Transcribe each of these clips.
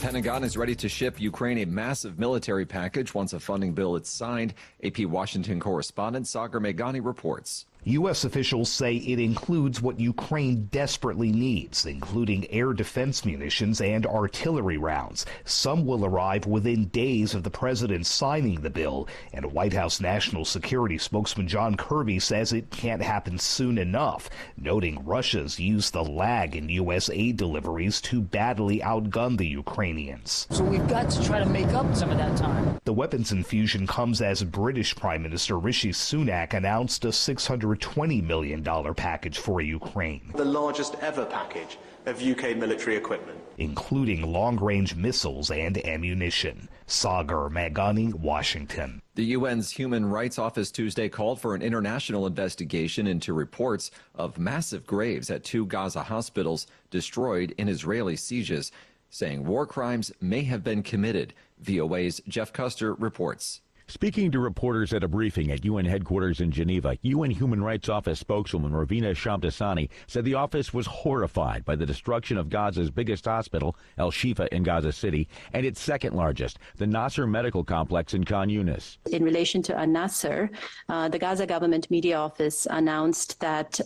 Pentagon is ready to ship Ukraine a massive military package once a funding bill is signed. AP Washington correspondent Sagar Meghani reports. U.S. officials say it includes what Ukraine desperately needs, including air defense munitions and artillery rounds. Some will arrive within days of the president signing the bill, and White House National Security spokesman John Kirby says it can't happen soon enough, noting Russia's used the lag in U.S. aid deliveries to badly outgun the Ukrainians. So we've got to try to make up some of that time. The weapons infusion comes as British Prime Minister Rishi Sunak announced a $620 million package for Ukraine. The largest ever package of UK military equipment, including long-range missiles and ammunition. Sagar Meghani, Washington. The UN's Human Rights Office Tuesday called for an international investigation into reports of massive graves at 2 Gaza hospitals destroyed in Israeli sieges, saying war crimes may have been committed. VOA's Jeff Custer reports. Speaking to reporters at a briefing at UN headquarters in Geneva, UN Human Rights Office spokeswoman Ravina Shamdasani said the office was horrified by the destruction of Gaza's biggest hospital, El Shifa in Gaza City, and its second largest, the Nasser Medical Complex in Khan Yunis. In relation to Nasser, the Gaza government media office announced that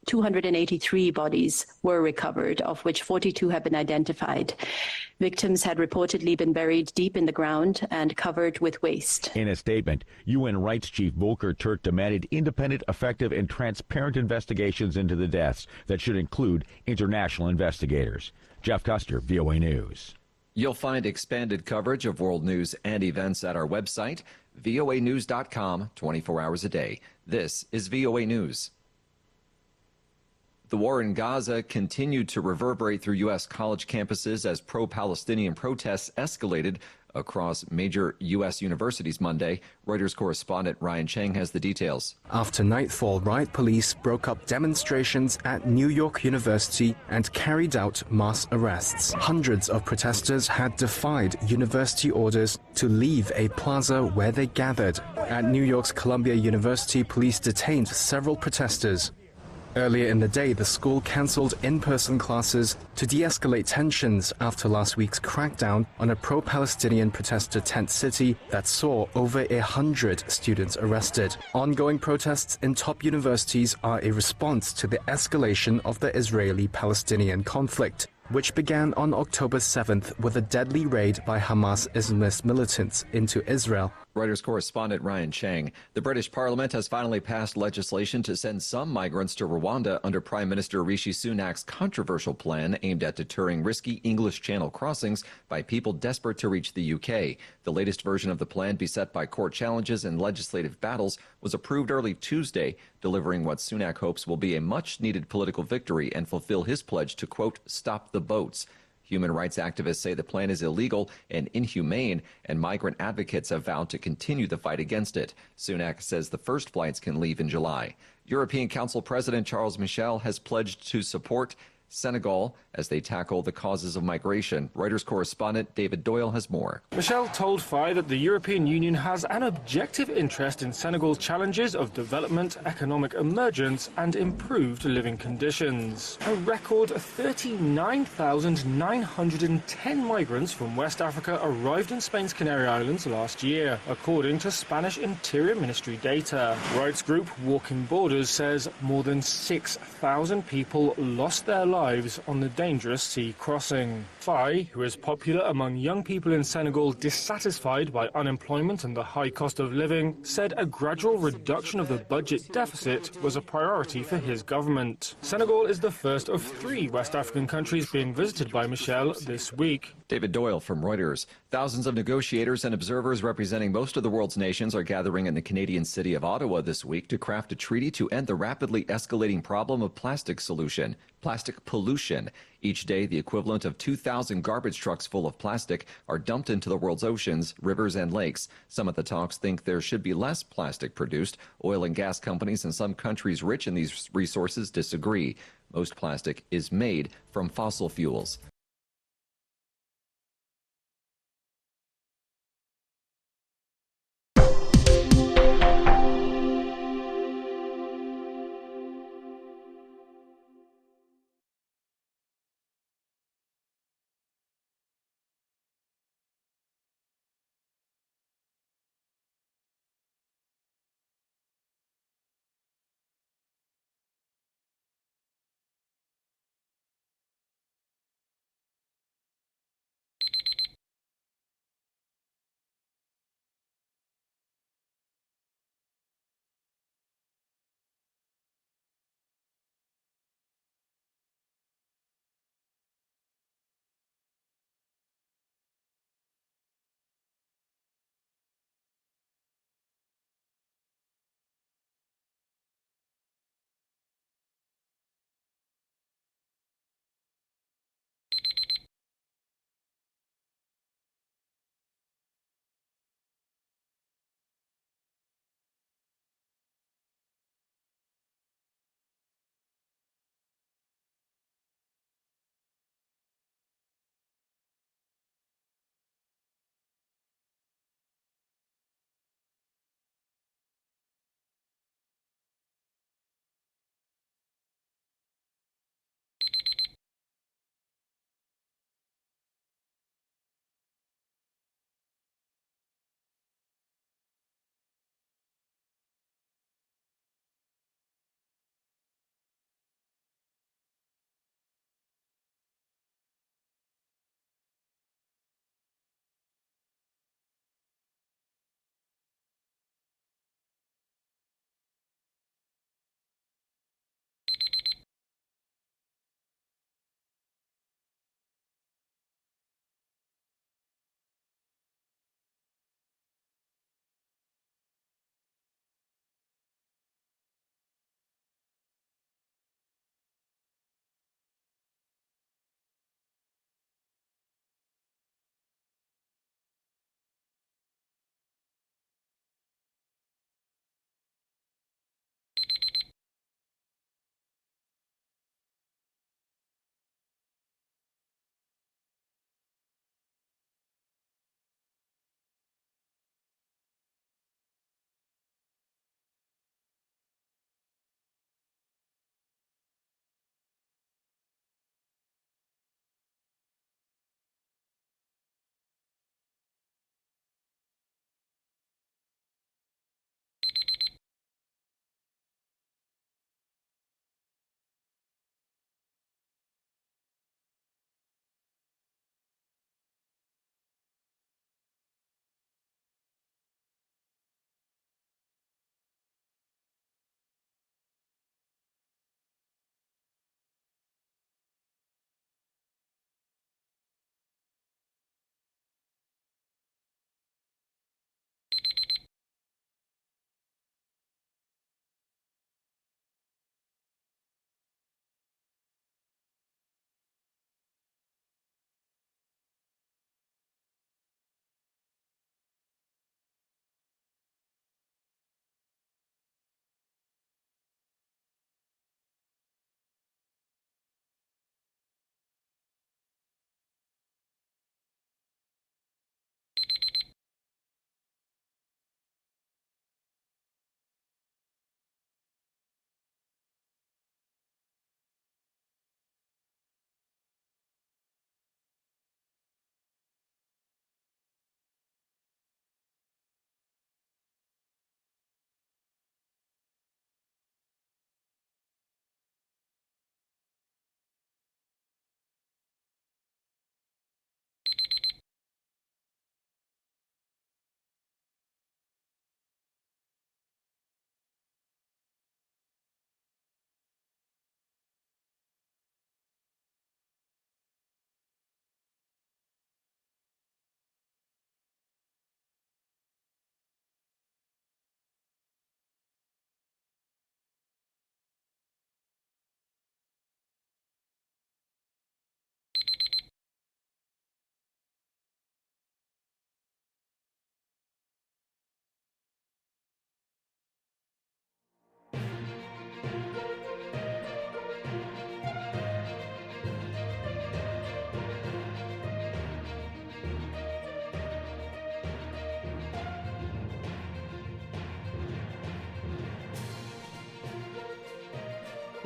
283 bodies were recovered, of which 42 have been identified. Victims had reportedly been buried deep in the ground and covered with waste. In a statement, UN Rights Chief Volker Turk demanded independent, effective, and transparent investigations into the deaths that should include international investigators. Jeff Custer, VOA News. You'll find expanded coverage of world news and events at our website, voanews.com, 24 hours a day. This is VOA News. The war in Gaza continued to reverberate through U.S. college campuses as pro-Palestinian protests escalated across major U.S. universities Monday. Reuters correspondent Ryan Chang has the details. After nightfall, riot police broke up demonstrations at New York University and carried out mass arrests. Hundreds of protesters had defied university orders to leave a plaza where they gathered. At New York's Columbia University, police detained several protesters. Earlier in the day, the school cancelled in-person classes to de-escalate tensions after last week's crackdown on a pro-Palestinian protester tent city that saw over 100 students arrested. Ongoing protests in top universities are a response to the escalation of the Israeli-Palestinian conflict, which began on October 7th with a deadly raid by Hamas Islamist militants into Israel. Reuters correspondent Ryan Chang. The British Parliament has finally passed legislation to send some migrants to Rwanda under Prime Minister Rishi Sunak's controversial plan aimed at deterring risky English Channel crossings by people desperate to reach the UK. The latest version of the plan, beset by court challenges and legislative battles, was approved early Tuesday, delivering what Sunak hopes will be a much-needed political victory and fulfill his pledge to, quote, stop the boats. Human rights activists say the plan is illegal and inhumane, and migrant advocates have vowed to continue the fight against it. Sunak says the first flights can leave in July. European Council President Charles Michel has pledged to support Senegal as they tackle the causes of migration. Reuters correspondent David Doyle has more. Michel told FI that the European Union has an objective interest in Senegal's challenges of development, economic emergence and improved living conditions. A record 39,910 migrants from West Africa arrived in Spain's Canary Islands last year, according to Spanish Interior Ministry data. Rights group Walking Borders says more than 6,000 people lost their lives on the dangerous sea crossing. FI, who is popular among young people in Senegal dissatisfied by unemployment and the high cost of living, said a gradual reduction of the budget deficit was a priority for his government. Senegal is the first of 3 West African countries being visited by Michel this week. David Doyle from Reuters. Thousands of negotiators and observers representing most of the world's nations are gathering in the Canadian city of Ottawa this week to craft a treaty to end the rapidly escalating problem of plastic pollution. Each day, the equivalent of 2,000 garbage trucks full of plastic are dumped into the world's oceans, rivers, and lakes. Some at the talks think there should be less plastic produced. Oil and gas companies in some countries rich in these resources disagree. Most plastic is made from fossil fuels.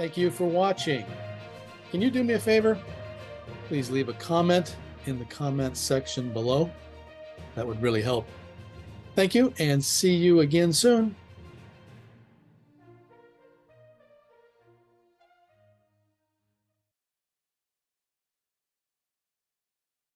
Thank you for watching. Can you do me a favor? Please leave a comment in the comment section below. That would really help. Thank you, and see you again soon.